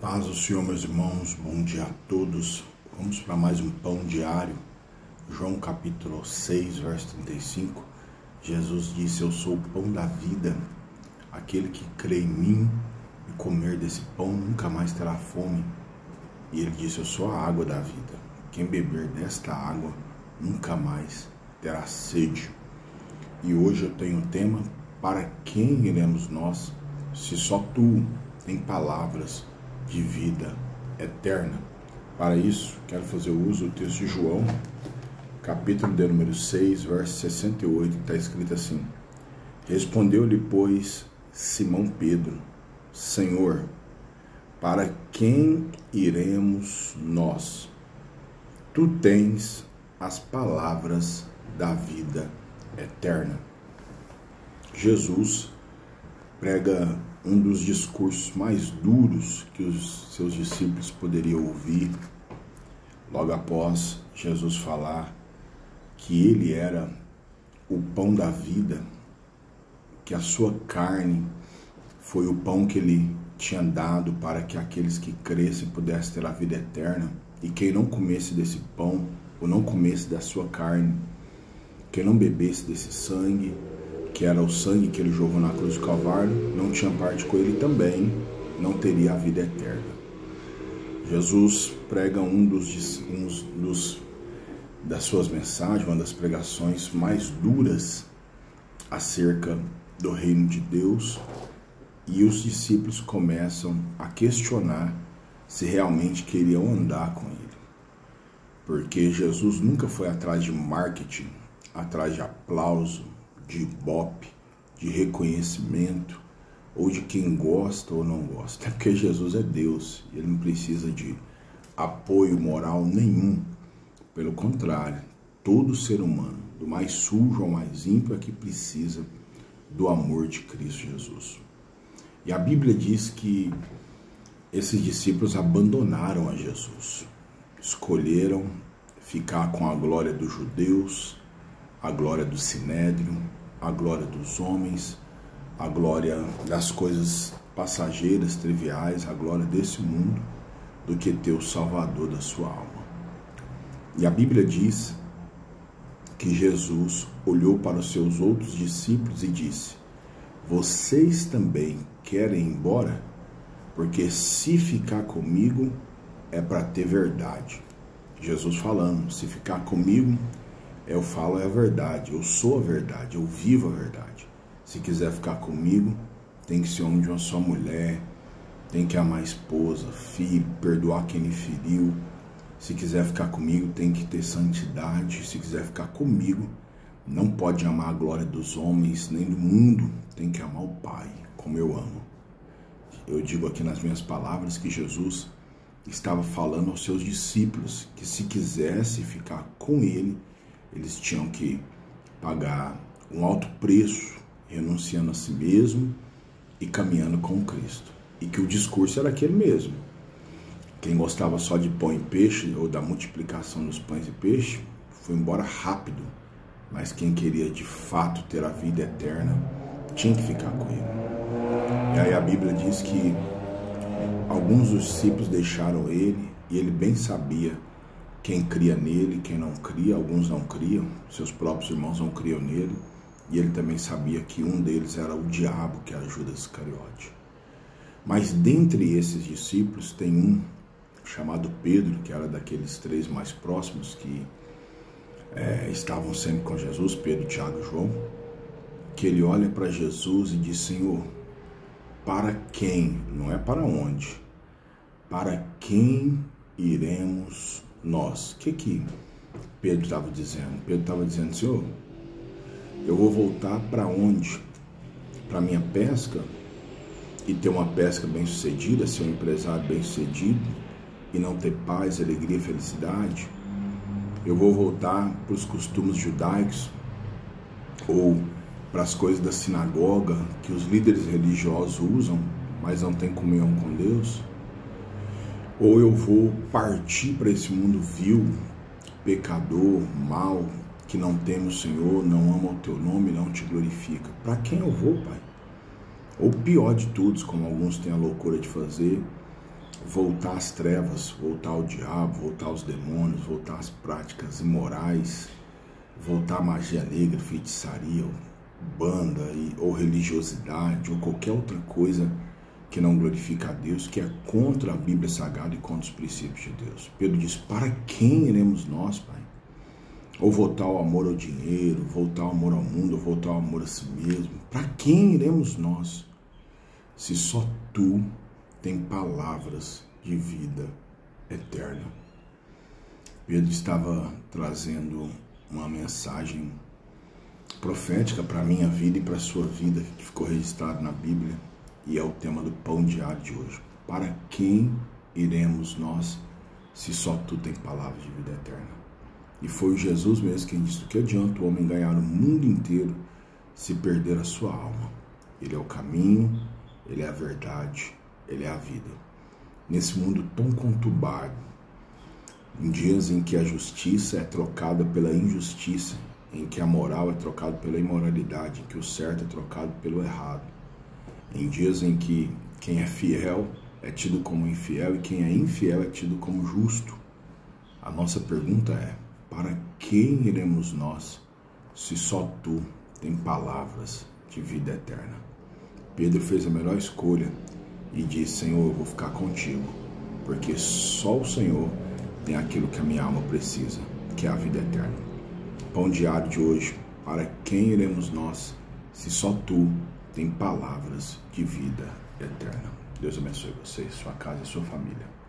Paz do Senhor, meus irmãos, bom dia a todos. Vamos para mais um pão diário. João capítulo 6, verso 35. Jesus disse: eu sou o pão da vida. Aquele que crê em mim e comer desse pão nunca mais terá fome. E ele disse: eu sou a água da vida. Quem beber desta água nunca mais terá sede. E hoje eu tenho o tema: para quem iremos nós, se só tu tem palavras de vida eterna? Para isso, quero fazer uso do texto de João, capítulo de número 6, verso 68, que está escrito assim: respondeu-lhe, pois, Simão Pedro: Senhor, para quem iremos nós? Tu tens as palavras da vida eterna. Jesus prega um dos discursos mais duros que os seus discípulos poderiam ouvir, logo após Jesus falar que ele era o pão da vida, que a sua carne foi o pão que ele tinha dado para que aqueles que crescem pudessem ter a vida eterna, e quem não comesse desse pão, ou não comesse da sua carne, quem não bebesse desse sangue, que era o sangue que ele jogou na cruz do Calvário, não tinha parte com ele, também não teria a vida eterna. Jesus prega das suas mensagens, uma das pregações mais duras acerca do reino de Deus, e os discípulos começam a questionar se realmente queriam andar com ele. Porque Jesus nunca foi atrás de marketing, atrás de aplauso, de ibope, de reconhecimento, ou de quem gosta ou não gosta. É porque Jesus é Deus, ele não precisa de apoio moral nenhum. Pelo contrário, todo ser humano, do mais sujo ao mais ímpio, é que precisa do amor de Cristo Jesus. E a Bíblia diz que esses discípulos abandonaram a Jesus, escolheram ficar com a glória dos judeus, a glória do sinédrio, a glória dos homens, a glória das coisas passageiras, triviais, a glória desse mundo, do que ter o Salvador da sua alma. E a Bíblia diz que Jesus olhou para os seus outros discípulos e disse: vocês também querem ir embora? Porque se ficar comigo é para ter verdade. Jesus falando: se ficar comigo, eu falo a verdade, eu sou a verdade, eu vivo a verdade. Se quiser ficar comigo, tem que ser homem de uma só mulher, tem que amar a esposa, filho, perdoar quem lhe feriu. Se quiser ficar comigo, tem que ter santidade. Se quiser ficar comigo, não pode amar a glória dos homens, nem do mundo, tem que amar o Pai, como eu amo. Eu digo aqui nas minhas palavras que Jesus estava falando aos seus discípulos que se quisesse ficar com ele, eles tinham que pagar um alto preço, renunciando a si mesmo e caminhando com Cristo. E que o discurso era aquele mesmo. Quem gostava só de pão e peixe, ou da multiplicação dos pães e peixe, foi embora rápido. Mas quem queria de fato ter a vida eterna, tinha que ficar com ele. E aí a Bíblia diz que alguns dos discípulos deixaram ele, e ele bem sabia quem cria nele, quem não cria. Alguns não criam, seus próprios irmãos não criam nele, e ele também sabia que um deles era o diabo, que era Judas Iscariote. Mas dentre esses discípulos tem um chamado Pedro, que era daqueles três mais próximos que estavam sempre com Jesus, Pedro, Tiago e João, que ele olha para Jesus e diz: Senhor, para quem, não é para onde, para quem iremos nós? O que Pedro estava dizendo? Pedro estava dizendo: Senhor, eu vou voltar para onde? Para minha pesca, e ter uma pesca bem sucedida, ser um empresário bem sucedido, e não ter paz, alegria e felicidade? Eu vou voltar para os costumes judaicos, ou para as coisas da sinagoga que os líderes religiosos usam, mas não tem comunhão com Deus? Ou eu vou partir para esse mundo vil, pecador, mau, que não teme o Senhor, não ama o teu nome, não te glorifica? Para quem eu vou, Pai? Ou pior de tudo, como alguns têm a loucura de fazer, voltar às trevas, voltar ao diabo, voltar aos demônios, voltar às práticas imorais, voltar à magia negra, feitiçaria, banda ou religiosidade ou qualquer outra coisa que não glorifica a Deus, que é contra a Bíblia Sagrada e contra os princípios de Deus. Pedro diz: para quem iremos nós, Pai? Ou voltar ao amor ao dinheiro, voltar ao amor ao mundo, ou voltar ao amor a si mesmo? Para quem iremos nós, se só Tu tem palavras de vida eterna? Pedro estava trazendo uma mensagem profética para a minha vida e para a sua vida, que ficou registrado na Bíblia, e é o tema do pão diário de hoje. Para quem iremos nós, se só Tu tem palavras de vida eterna? E foi Jesus mesmo quem disse: o que adianta o homem ganhar o mundo inteiro se perder a sua alma? Ele é o caminho, Ele é a verdade, Ele é a vida. Nesse mundo tão conturbado, em dias em que a justiça é trocada pela injustiça, em que a moral é trocada pela imoralidade, em que o certo é trocado pelo errado, em dias em que quem é fiel é tido como infiel e quem é infiel é tido como justo, a nossa pergunta é: para quem iremos nós, se só Tu tem palavras de vida eterna? Pedro fez a melhor escolha e disse: Senhor, eu vou ficar contigo, porque só o Senhor tem aquilo que a minha alma precisa, que é a vida eterna. Pão diário de hoje: para quem iremos nós, se só Tu tem palavras de vida eterna? Deus abençoe você, sua casa e sua família.